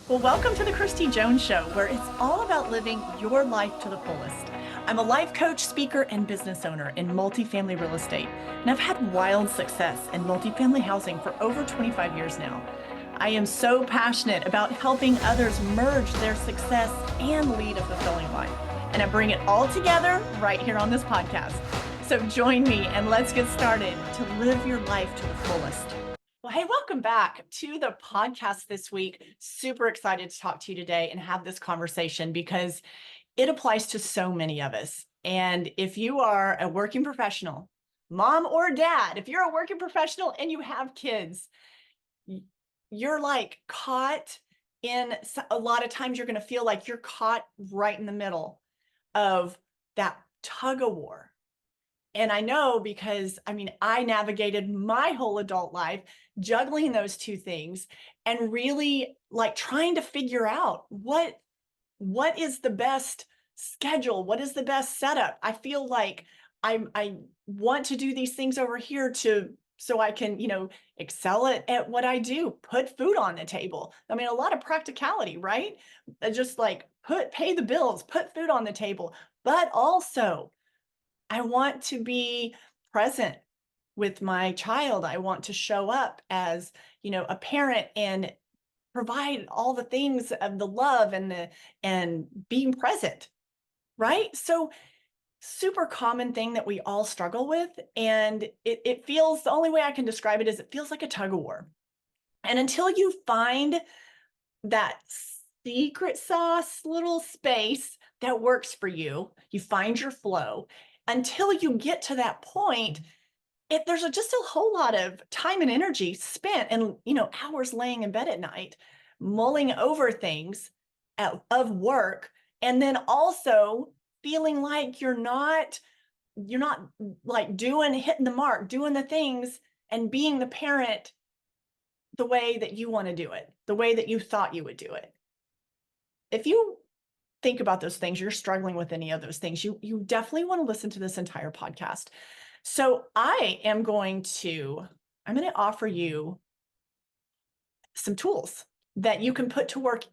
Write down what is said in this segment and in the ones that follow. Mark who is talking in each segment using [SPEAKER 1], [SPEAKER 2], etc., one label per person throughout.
[SPEAKER 1] Well, welcome to the Kristi Jones Show, where it's all about living your life to the fullest. I'm a life coach, speaker, and business owner in multifamily real estate, and I've had wild success in multifamily housing for over 25 years now. I am so passionate about helping others merge their success and lead a fulfilling life, and I bring it all together right here on this podcast. So join me and let's get started to live your life to the fullest. Well, hey, welcome back to the podcast this week. Super excited to talk to you today and have this conversation because it applies to so many of us. And if you are a working professional, mom or dad, if you're a working professional and you have kids, you're like caught in a lot of times you're going to feel like you're caught right in the middle of that tug of war. And I know because, I navigated my whole adult life juggling those two things and really like trying to figure out what is the best schedule? What is the best setup? I feel like I want to do these things over here so I can, excel at what I do, put food on the table. A lot of practicality, right? Just like pay the bills, put food on the table, but also I want to be present with my child. I want to show up as, a parent and provide all the things of the love and being present, right? So super common thing that we all struggle with. And it feels, the only way I can describe it is it feels like a tug of war. And until you find that secret sauce little space that works for you, you find your flow. Until you get to that point, there's just a whole lot of time and energy spent and hours laying in bed at night mulling over things of work, and then also feeling like you're not like hitting the mark, doing the things and being the parent the way that you want to do it, the way that you thought you would do it. If you think about those things, you're struggling with any of those things, you definitely want to listen to this entire podcast. So I'm going to offer you some tools that you can put to work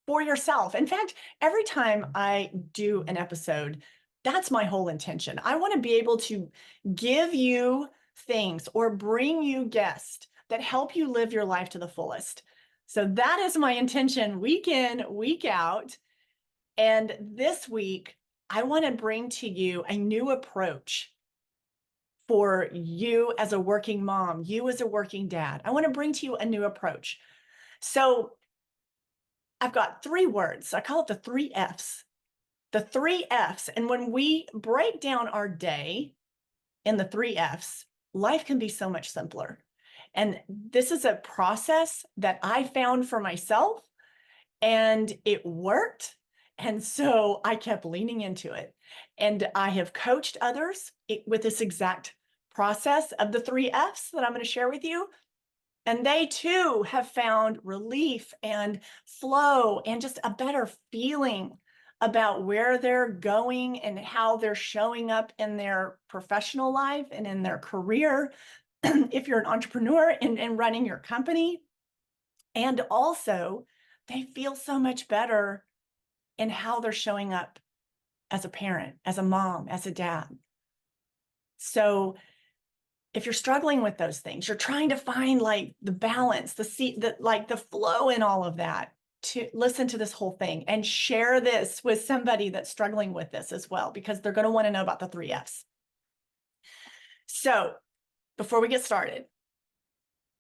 [SPEAKER 1] for yourself. In fact, every time I do an episode, that's my whole intention. I want to be able to give you things or bring you guests that help you live your life to the fullest. So that is my intention week in, week out. And this week, I want to bring to you a new approach for you as a working mom, you as a working dad. I want to bring to you a new approach. So I've got 3 words. I call it the 3 Fs. The 3 Fs. And when we break down our day in the 3 Fs, life can be so much simpler. And this is a process that I found for myself, and it worked. And so I kept leaning into it. And I have coached others with this exact process of the 3 Fs that I'm going to share with you. And they too have found relief and flow and just a better feeling about where they're going and how they're showing up in their professional life and in their career. If you're an entrepreneur and running your company, and also they feel so much better in how they're showing up as a parent, as a mom, as a dad. So if you're struggling with those things, you're trying to find like the balance, the flow in all of that, to listen to this whole thing and share this with somebody that's struggling with this as well, because they're going to want to know about the 3 Fs. So before we get started,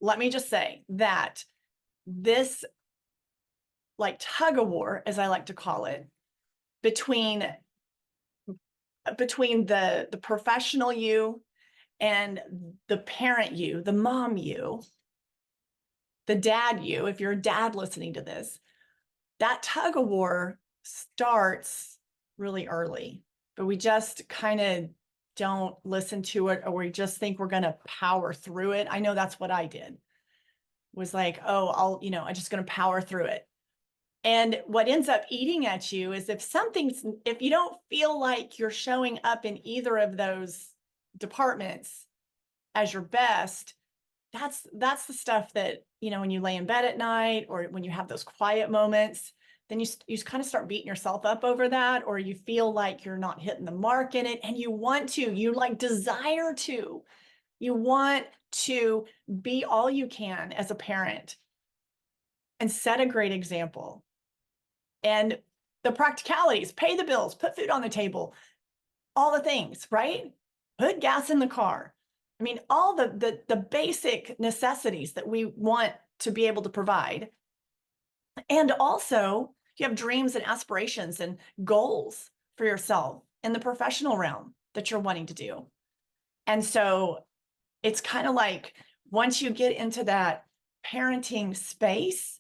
[SPEAKER 1] let me just say that this like tug of war, as I like to call it, between the professional you and the parent you, the mom you, the dad you, if you're a dad listening to this, that tug of war starts really early, but we just kind of don't listen to it, or we just think we're going to power through it. I know that's what I did, was like, oh, I'm just going to power through it. And what ends up eating at you is if you don't feel like you're showing up in either of those departments as your best, that's the stuff that, when you lay in bed at night or when you have those quiet moments, then you kind of start beating yourself up over that, or you feel like you're not hitting the mark in it, and you like desire to, you want to be all you can as a parent and set a great example. And the practicalities, pay the bills, put food on the table, all the things, right? Put gas in the car. I mean, all the basic necessities that we want to be able to provide. And also, you have dreams and aspirations and goals for yourself in the professional realm that you're wanting to do. And so it's kind of like once you get into that parenting space,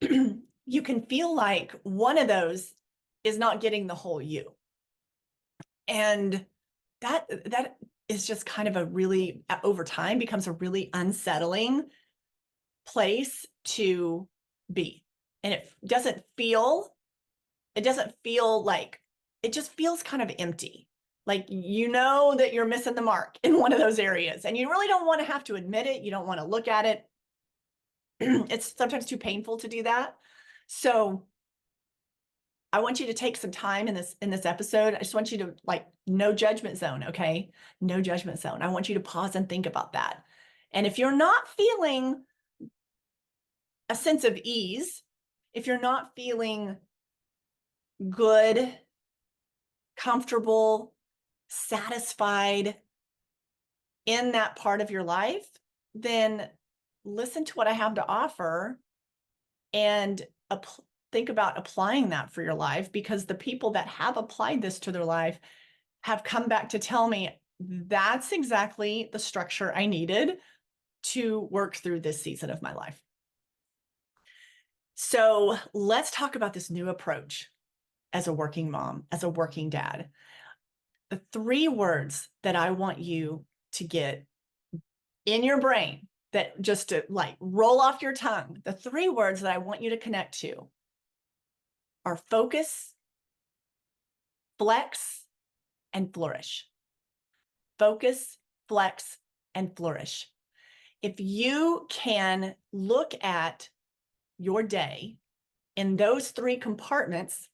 [SPEAKER 1] you can feel like one of those is not getting the whole you. And that is just kind of a really, over time, becomes a really unsettling place to be. And it doesn't feel like, it just feels kind of empty. Like, that you're missing the mark in one of those areas, and you really don't want to have to admit it. You don't want to look at it. It's sometimes too painful to do that. So I want you to take some time in this episode. I just want you to, like, no judgment zone, okay? No judgment zone. I want you to pause and think about that. And if you're not feeling a sense of ease, if you're not feeling good, comfortable, satisfied in that part of your life, then listen to what I have to offer and think about applying that for your life, because the people that have applied this to their life have come back to tell me that's exactly the structure I needed to work through this season of my life. So let's talk about this new approach as a working mom, as a working dad. The 3 words that I want you to get in your brain, that just to, like, roll off your tongue, the 3 words that I want you to connect to are focus, flex, and flourish. Focus, flex, and flourish. If you can look at your day in those 3 compartments,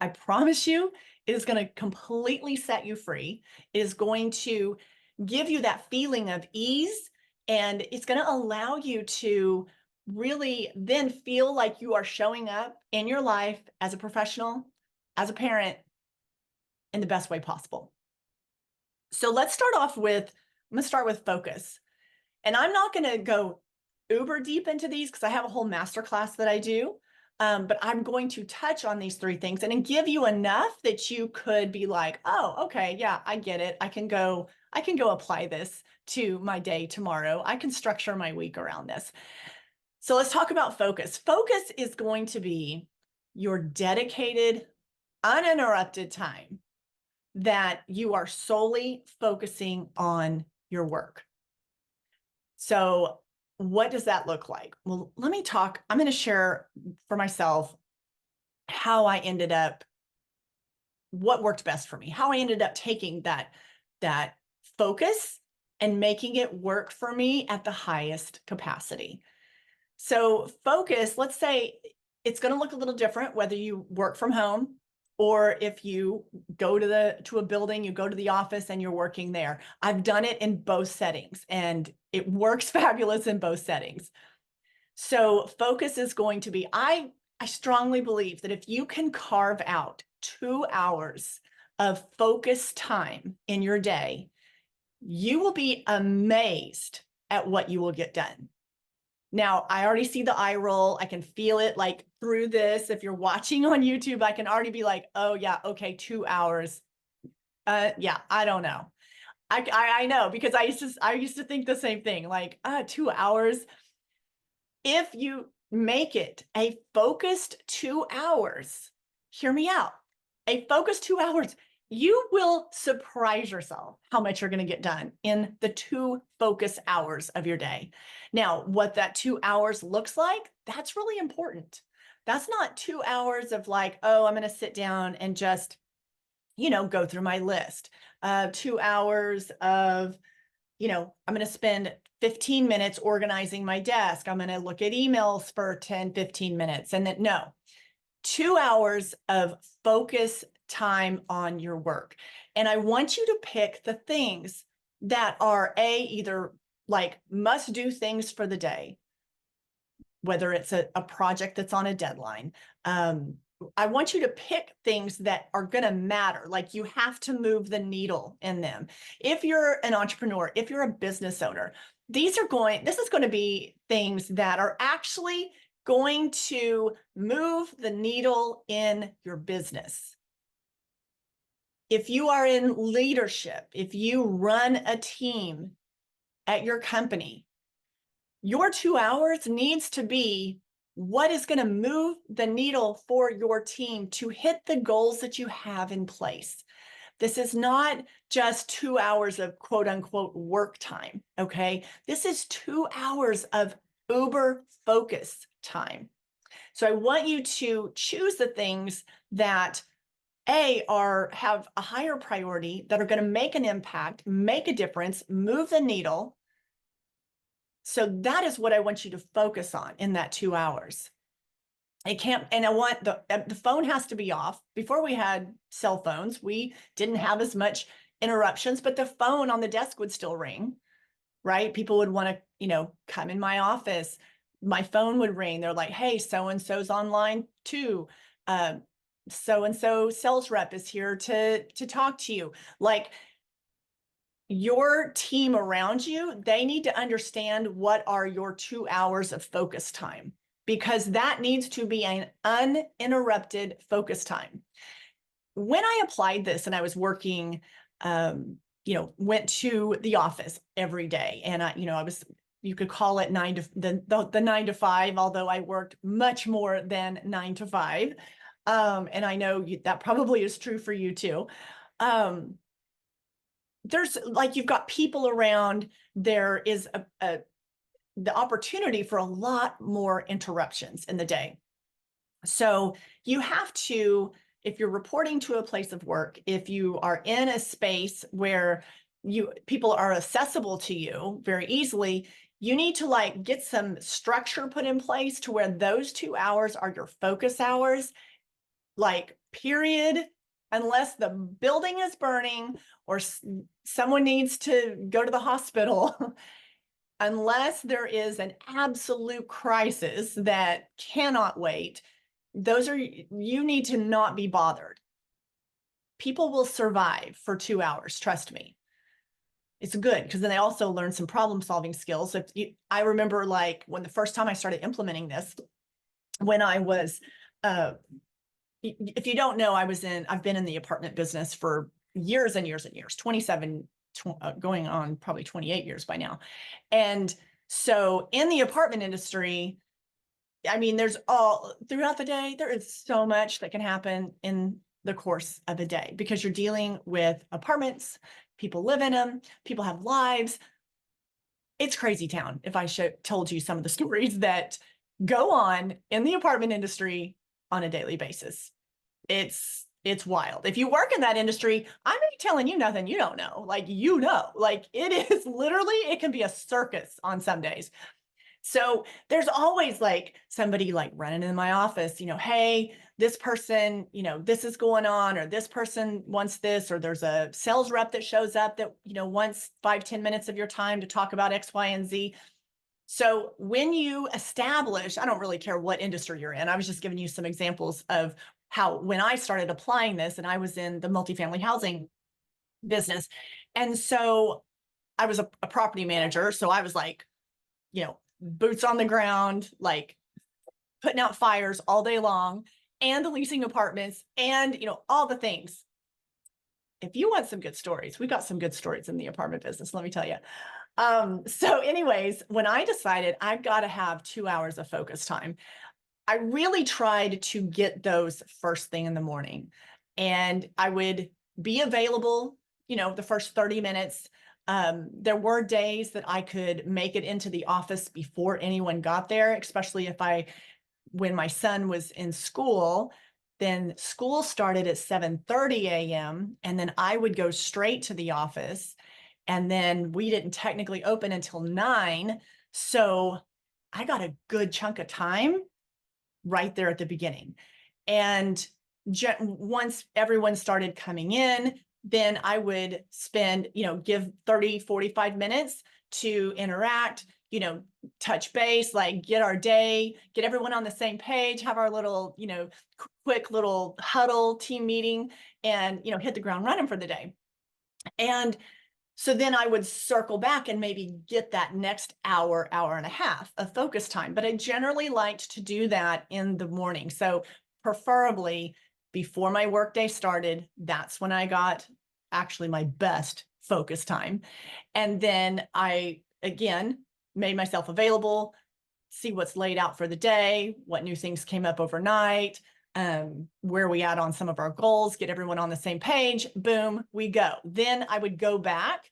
[SPEAKER 1] I promise you, it is going to completely set you free. It is going to give you that feeling of ease, and it's going to allow you to really then feel like you are showing up in your life as a professional, as a parent, in the best way possible. So let's start off with, I'm going to start with focus. And I'm not going to go uber deep into these because I have a whole masterclass that I do. But I'm going to touch on these 3 things and give you enough that you could be like, oh, okay, yeah, I get it. I can go apply this to my day tomorrow. I can structure my week around this. So let's talk about focus. Focus is going to be your dedicated, uninterrupted time that you are solely focusing on your work. So what does that look like? Well, I'm going to share for myself how I ended up, what worked best for me, how I ended up taking that focus and making it work for me at the highest capacity. So focus, let's say it's going to look a little different whether you work from home or if you go to a building, you go to the office and you're working there. I've done it in both settings and it works fabulous in both settings. So focus is going to be, I strongly believe that if you can carve out 2 hours of focus time in your day, you will be amazed at what you will get done. Now, I already see the eye roll. I can feel it, like, through this. If you're watching on YouTube, I can already be like, oh yeah, okay, 2 hours. Yeah, I don't know. I know, because I used to think the same thing, like, 2 hours. If you make it a focused 2 hours, hear me out, a focused 2 hours, you will surprise yourself how much you're going to get done in the 2 focus hours of your day. Now, what that 2 hours looks like, that's really important. That's not 2 hours of like, oh, I'm going to sit down and just, go through my list. 2 hours of, I'm going to spend 15 minutes organizing my desk. I'm going to look at emails for 10, 15 minutes. And then no, 2 hours of focus time on your work. And I want you to pick the things that are either like must do things for the day, whether it's a project that's on a deadline. I want you to pick things that are going to matter. Like you have to move the needle in them. If you're an entrepreneur, if you're a business owner, this is going to be things that are actually going to move the needle in your business. If you are in leadership, if you run a team at your company, your 2 hours needs to be what is going to move the needle for your team to hit the goals that you have in place. This is not just 2 hours of quote unquote work time. Okay. This is 2 hours of uber focus time. So I want you to choose the things that have a higher priority, that are going to make an impact, make a difference, move the needle. So that is what I want you to focus on in that 2 hours. I want the phone has to be off. Before we had cell phones, we didn't have as much interruptions, but the phone on the desk would still ring, right? People would want to, come in my office. My phone would ring. They're like, hey, so-and-so's online too. So-and-so sales rep is here to talk to you. Like, your team around you, they need to understand what are your 2 hours of focus time, because that needs to be an uninterrupted focus time. When I applied this and I was working, went to the office every day, and you could call it the 9 to 5, although I worked much more than 9 to 5. And I know that probably is true for you too. There's you've got people around, there is the opportunity for a lot more interruptions in the day. So you have to, if you're reporting to a place of work, if you are in a space where people are accessible to you very easily, you need to get some structure put in place to where those 2 hours are your focus hours, period. Unless the building is burning or someone needs to go to the hospital, unless there is an absolute crisis that cannot wait, you need to not be bothered. People will survive for 2 hours, trust me. It's good because then they also learn some problem solving skills. I remember when the first time I started implementing this, when I was, if you don't know, I've been in the apartment business for years and years and years, 27, going on probably 28 years by now. And so in the apartment industry, there's throughout the day, there is so much that can happen in the course of a day because you're dealing with apartments, people live in them, people have lives. It's crazy town. If I told you some of the stories that go on in the apartment industry on a daily basis, it's wild. If you work in that industry, I'm not telling you nothing you don't know. It is literally, it can be a circus on some days. So there's always somebody running in my office, hey, this person, this is going on, or this person wants this, or there's a sales rep that shows up that, wants 5-10 minutes of your time to talk about X, Y, and Z. So when you establish, I don't really care what industry you're in. I was just giving you some examples of how, when I started applying this, and I was in the multifamily housing business. And so I was a property manager. So I was boots on the ground, putting out fires all day long, and the leasing apartments, and, all the things. If you want some good stories, we got some good stories in the apartment business, let me tell you. So anyways, when I decided I've got to have 2 hours of focus time, I really tried to get those first thing in the morning, and I would be available, the first 30 minutes. There were days that I could make it into the office before anyone got there, especially when my son was in school. Then school started at 7:30 a.m. and then I would go straight to the office. And then we didn't technically open until 9. So I got a good chunk of time right there at the beginning. And once everyone started coming in, then I would spend, give 30, 45 minutes to interact, touch base, like get our day, get everyone on the same page, have our little, quick little huddle team meeting, and, hit the ground running for the day. And so then I would circle back and maybe get that next hour, hour and a half of focus time. But I generally liked to do that in the morning. So preferably before my workday started, that's when I got actually my best focus time. And then I, again, made myself available, see what's laid out for the day, what new things came up overnight, where we at on some of our goals, get everyone on the same page, boom, we go. Then I would go back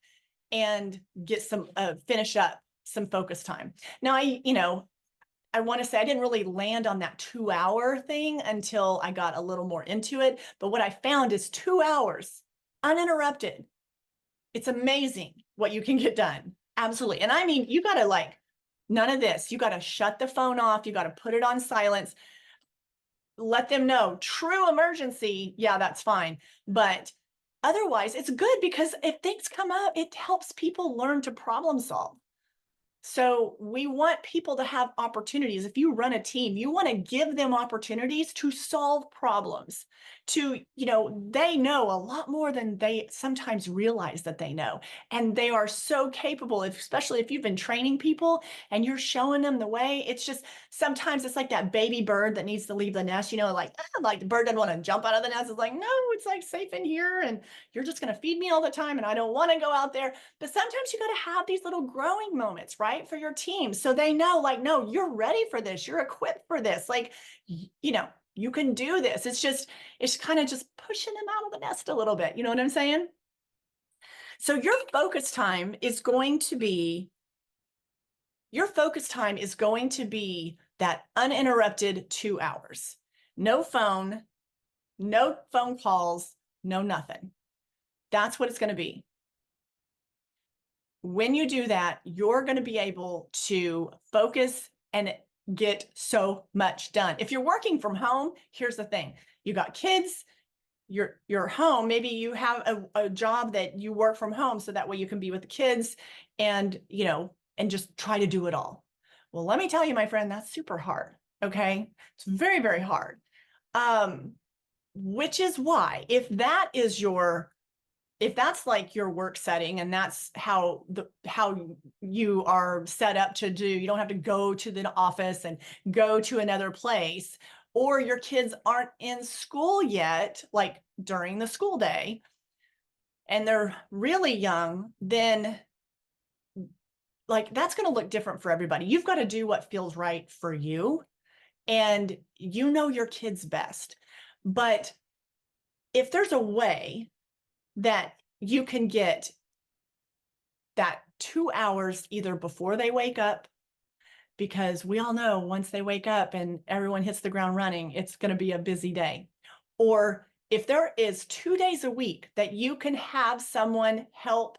[SPEAKER 1] and get some, finish up some focus time. Now I want to say I didn't really land on that 2-hour thing until I got a little more into it. But what I found is 2 hours uninterrupted. It's amazing what you can get done. Absolutely. And I mean, you got to none of this. You got to shut the phone off. You got to put it on silence. Let them know, true emergency, yeah, that's fine. But otherwise, it's good because if things come up, it helps people learn to problem solve. So we want people to have opportunities. If you run a team, you want to give them opportunities to solve problems, to, they know a lot more than they sometimes realize that they know. And they are so capable, especially if you've been training people and you're showing them the way. It's just, sometimes it's like that baby bird that needs to leave the nest, like the bird doesn't want to jump out of the nest. It's like, no, it's like safe in here. And you're just going to feed me all the time. And I don't want to go out there. But sometimes you got to have these little growing moments, right? For your team. So they know, no, you're ready for this. You're equipped for this. You can do this. It's kind of just pushing them out of the nest a little bit. You know what I'm saying? So your focus time is going to be that uninterrupted 2 hours. No phone calls, no nothing. That's what it's going to be. When you do that, you're going to be able to focus and get so much done. If you're working from home, here's the thing. You got kids, you're home. Maybe you have a job that you work from home so that way you can be with the kids and, and just try to do it all. Well, let me tell you, my friend, that's super hard. Okay. It's very, very hard. Which is why if that's like your work setting and that's how you are set up to do, you don't have to go to the office and go to another place, or your kids aren't in school yet, like during the school day, and they're really young, then that's going to look different for everybody. You've got to do what feels right for you, and your kids best. But if there's a way that you can get that 2 hours either before they wake up, because we all know once they wake up and everyone hits the ground running, it's going to be a busy day. Or if there is 2 days a week that you can have someone help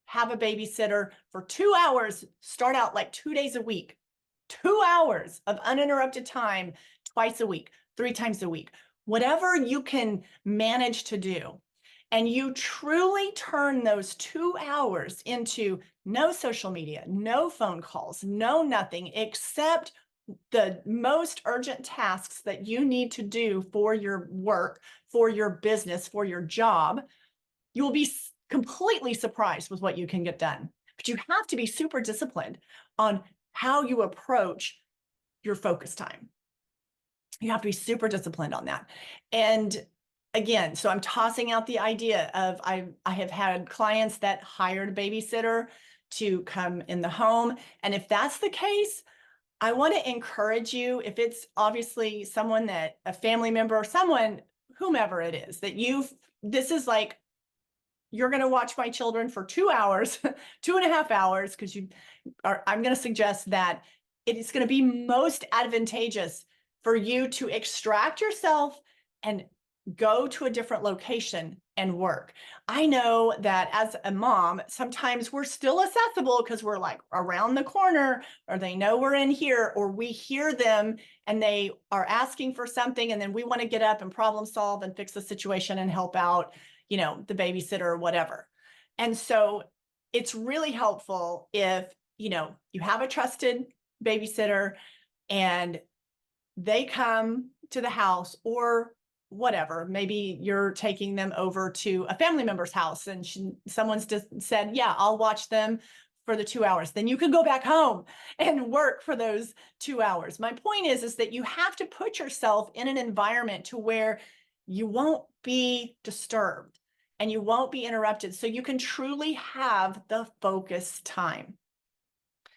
[SPEAKER 1] have a babysitter for 2 hours, start out 2 days a week, 2 hours of uninterrupted time twice a week, 3 times a week, whatever you can manage to do. And you truly turn those 2 hours into no social media, no phone calls, no nothing except the most urgent tasks that you need to do for your work, for your business, for your job. You will be completely surprised with what you can get done. But you have to be super disciplined on how you approach your focus time. You have to be super disciplined on that. And again, so I'm tossing out the idea of I have had clients that hired a babysitter to come in the home. And if that's the case, I want to encourage you, if it's obviously someone that a family member or someone, whomever it is, that this is you're going to watch my children for 2 hours, 2.5 hours, because I'm going to suggest that it is going to be most advantageous for you to extract yourself and go to a different location and work. I know that as a mom, sometimes we're still accessible because we're like around the corner, or they know we're in here, or we hear them and they are asking for something. And then we want to get up and problem solve and fix the situation and help out, the babysitter or whatever. And so it's really helpful if, you have a trusted babysitter and they come to the house, or whatever. Maybe you're taking them over to a family member's house and someone's just said, yeah, I'll watch them for the 2 hours. Then you can go back home and work for those 2 hours. My point is that you have to put yourself in an environment to where you won't be disturbed and you won't be interrupted, so you can truly have the focus time.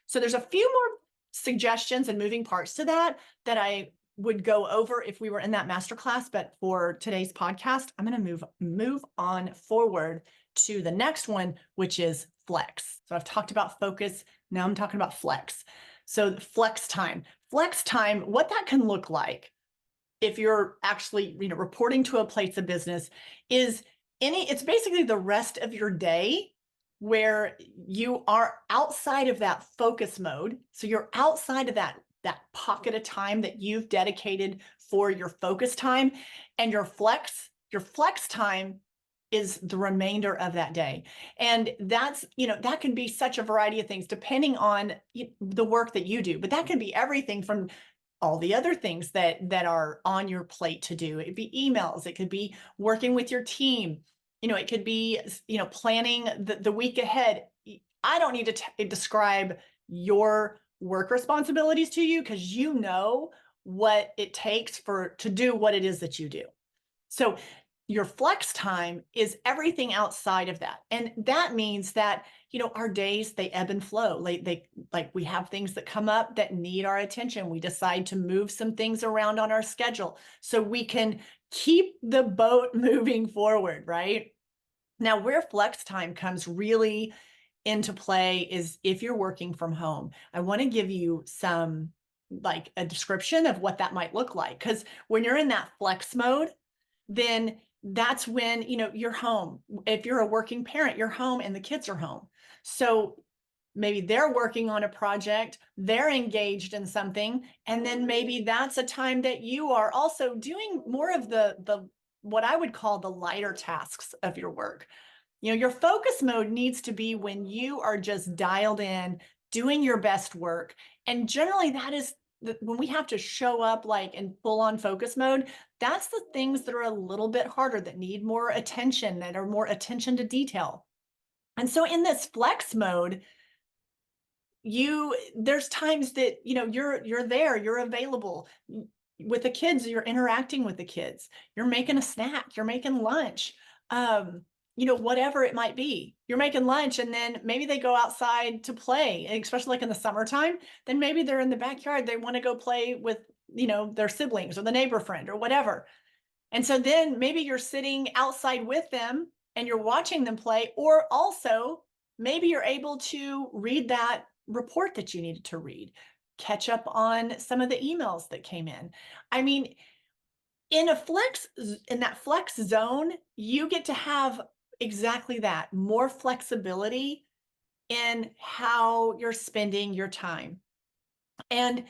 [SPEAKER 1] So there's a few more suggestions and moving parts to that I would go over if we were in that masterclass. But for today's podcast, I'm going to move on forward to the next one, which is flex. So I've talked about focus. Now I'm talking about flex. So flex time, what that can look like if you're actually, reporting to a place of business is it's basically the rest of your day where you are outside of that focus mode. So you're outside of that pocket of time that you've dedicated for your focus time, and your flex time is the remainder of that day. And that's, that can be such a variety of things depending on the work that you do, but that can be everything from all the other things that are on your plate to do. It could be emails, it could be working with your team, it could be, planning the week ahead. I don't need to describe your work responsibilities to you, because you know what it takes to do what it is that you do. So your flex time is everything outside of that. And that means that, our days, they ebb and flow. Like we have things that come up that need our attention. We decide to move some things around on our schedule so we can keep the boat moving forward, right? Now, where flex time comes really into play is if you're working from home. I want to give you like a description of what that might look like. Because when you're in that flex mode, then that's when, you're home. If you're a working parent, you're home and the kids are home. So maybe they're working on a project, they're engaged in something, and then maybe that's a time that you are also doing more of the what I would call the lighter tasks of your work. Your focus mode needs to be when you are just dialed in, doing your best work. And generally that is when we have to show up like in full on focus mode, that's the things that are a little bit harder, that need more attention, that are more attention to detail. And so in this flex mode, there's times that, you're there, you're available with the kids, you're interacting with the kids, you're making a snack, you're making lunch, whatever it might be, you're making lunch, and then maybe they go outside to play, especially like in the summertime, then maybe they're in the backyard, they want to go play with, their siblings or the neighbor friend or whatever. And so then maybe you're sitting outside with them and you're watching them play, or also maybe you're able to read that report that you needed to read, catch up on some of the emails that came in. I mean, in that flex zone, you get to have exactly that, more flexibility in how you're spending your time. And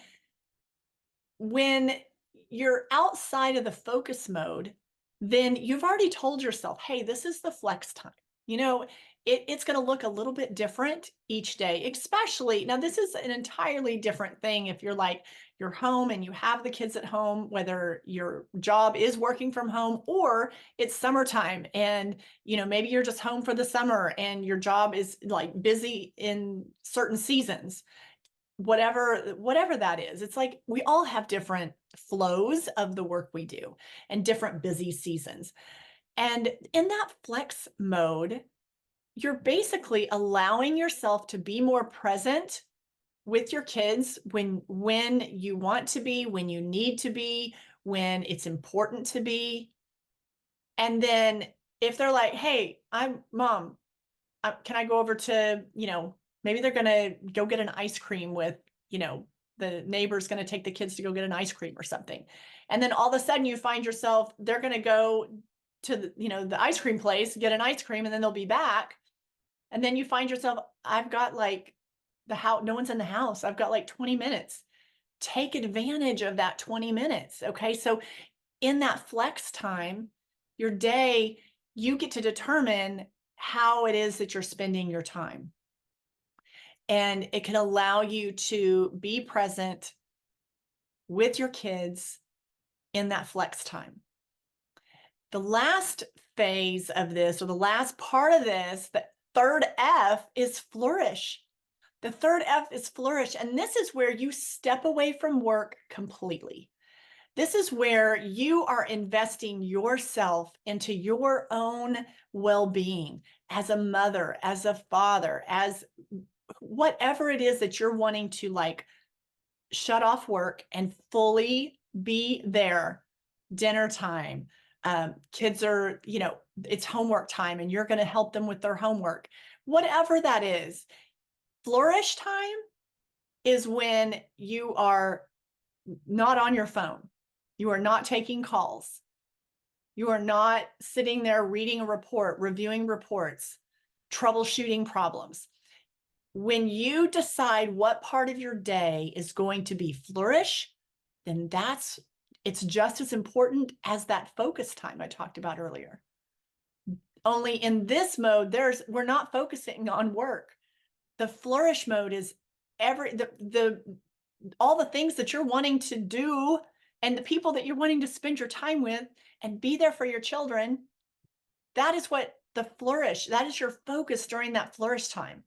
[SPEAKER 1] when you're outside of the focus mode, then you've already told yourself, hey, this is the flex time. It's going to look a little bit different each day, especially now. This is an entirely different thing if you're home and you have the kids at home, whether your job is working from home or it's summertime and, maybe you're just home for the summer and your job is like busy in certain seasons. Whatever that is, it's like we all have different flows of the work we do and different busy seasons. And in that flex mode, you're basically allowing yourself to be more present with your kids when you want to be, when you need to be, when it's important to be. And then if they're like, hey, Mom, can I go over to, maybe they're going to go get an ice cream with, the neighbor's going to take the kids to go get an ice cream or something. And then all of a sudden you find yourself, they're going to go to the, the ice cream place, get an ice cream, and then they'll be back. And then you find yourself, I've got like the house, no one's in the house. I've got like 20 minutes. Take advantage of that 20 minutes. Okay. So in that flex time, your day, you get to determine how it is that you're spending your time. And it can allow you to be present with your kids in that flex time. The last phase of this, or the last part of this, the third F, is flourish. The third F is flourish. And this is where you step away from work completely. This is where you are investing yourself into your own well-being as a mother, as a father, as whatever it is that you're wanting to like shut off work and fully be there. Dinner time, kids are, it's homework time and you're going to help them with their homework. Whatever that is, flourish time is when you are not on your phone. You are not taking calls. You are not sitting there reading a report, reviewing reports, troubleshooting problems. When you decide what part of your day is going to be flourish, then it's just as important as that focus time I talked about earlier. Only in this mode, we're not focusing on work. The flourish mode is all the things that you're wanting to do and the people that you're wanting to spend your time with and be there for your children. That is what that is your focus during that flourish time.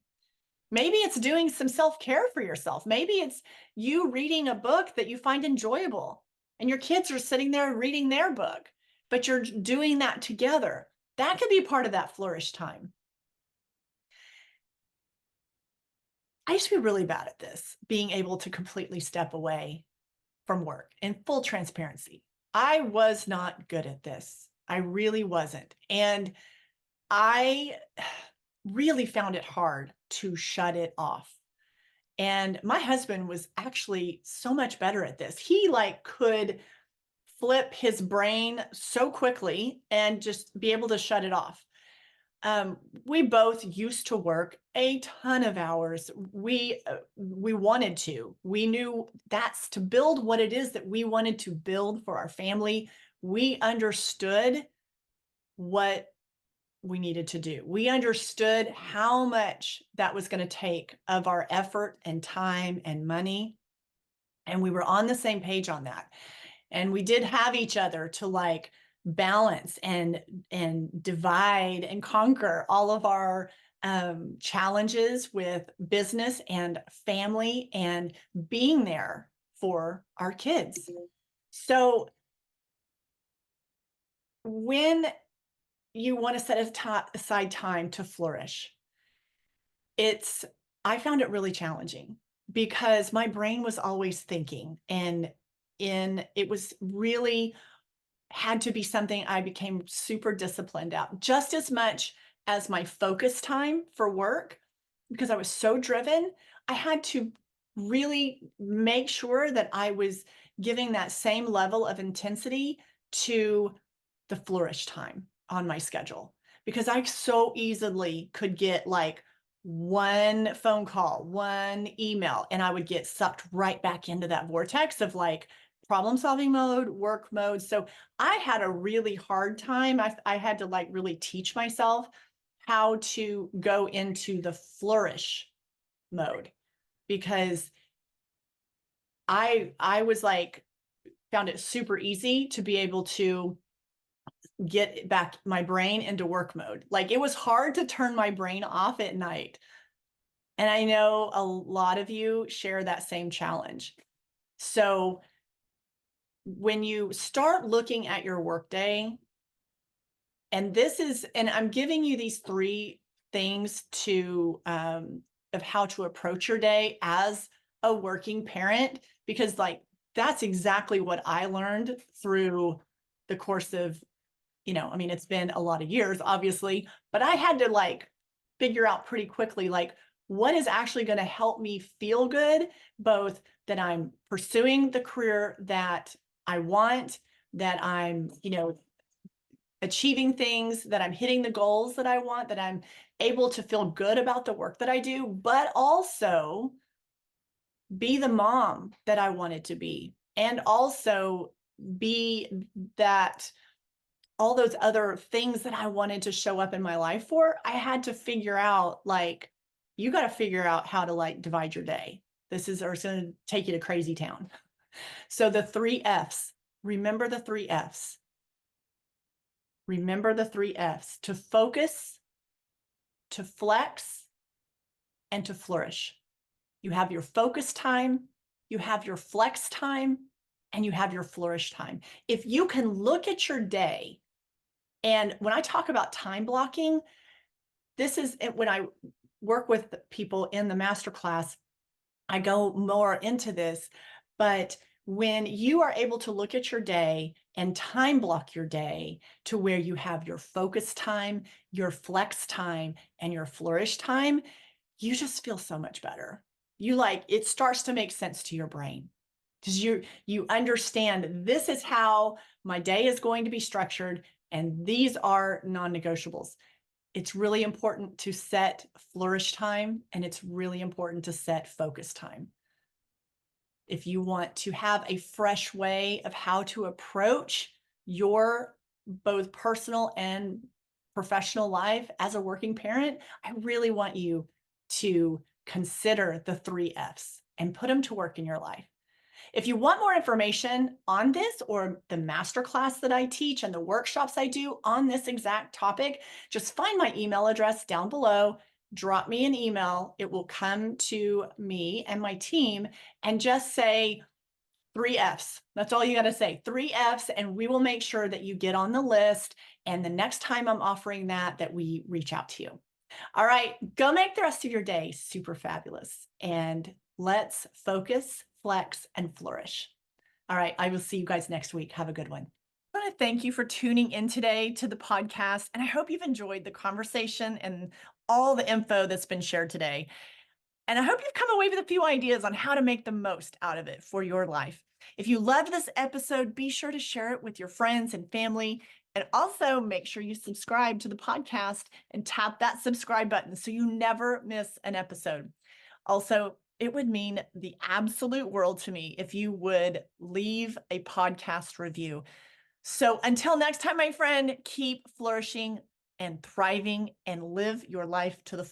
[SPEAKER 1] Maybe it's doing some self-care for yourself. Maybe it's you reading a book that you find enjoyable and your kids are sitting there reading their book, but you're doing that together. That could be part of that flourish time. I used to be really bad at this, being able to completely step away from work. In full transparency, I was not good at this. I really wasn't. And I really found it hard to shut it off. And my husband was actually so much better at this. He could flip his brain so quickly and just be able to shut it off. We both used to work a ton of hours. We wanted to. We knew that's to build what it is that we wanted to build for our family. We understood what we needed to do. We understood how much that was going to take of our effort and time and money. And we were on the same page on that. And we did have each other to balance and divide and conquer all of our challenges with business and family and being there for our kids. So when you want to set aside time to flourish, I found it really challenging because my brain was always thinking, and it was really had to be something I became super disciplined at, just as much as my focus time for work, because I was so driven. I had to really make sure that I was giving that same level of intensity to the flourish time on my schedule, because I so easily could get one phone call, one email, and I would get sucked right back into that vortex of problem solving mode, work mode. So I had a really hard time. I had to really teach myself how to go into the flourish mode, because I was found it super easy to be able to get back my brain into work mode. It was hard to turn my brain off at night. And I know a lot of you share that same challenge. So when you start looking at your workday, and I'm giving you these 3 things of how to approach your day as a working parent, because that's exactly what I learned through the course of, it's been a lot of years, obviously, but I had to figure out pretty quickly, what is actually going to help me feel good, both that I'm pursuing the career that I want, that I'm, achieving things, that I'm hitting the goals that I want, that I'm able to feel good about the work that I do, but also be the mom that I wanted to be, and also be that all those other things that I wanted to show up in my life for. I had to figure out, like, you got to figure out how to like divide your day. This is, or it's going to take you to crazy town. So the 3 F's, remember the 3 F's. Remember the 3 F's: to focus, to flex, and to flourish. You have your focus time, you have your flex time, and you have your flourish time. If you can look at your day, and when I talk about time blocking, this is when I work with people in the masterclass, I go more into this. But when you are able to look at your day and time block your day to where you have your focus time, your flex time, and your flourish time, you just feel so much better. You like, it starts to make sense to your brain, because you understand, this is how my day is going to be structured, and these are non-negotiables. It's really important to set flourish time, and it's really important to set focus time. If you want to have a fresh way of how to approach your both personal and professional life as a working parent, I really want you to consider the 3 F's and put them to work in your life. If you want more information on this, or the masterclass that I teach and the workshops I do on this exact topic, just find my email address down below, drop me an email. It will come to me and my team, and just say 3 F's. That's all you got to say, 3 F's, and we will make sure that you get on the list. And the next time I'm offering that we reach out to you. All right, go make the rest of your day super fabulous, and let's focus, flex, and flourish. All right, I will see you guys next week. Have a good one. I want to thank you for tuning in today to the podcast, and I hope you've enjoyed the conversation and all the info that's been shared today. And I hope you've come away with a few ideas on how to make the most out of it for your life. If you loved this episode, be sure to share it with your friends and family. And also make sure you subscribe to the podcast and tap that subscribe button so you never miss an episode. Also, it would mean the absolute world to me if you would leave a podcast review. So until next time, my friend, keep flourishing and thriving and live your life to the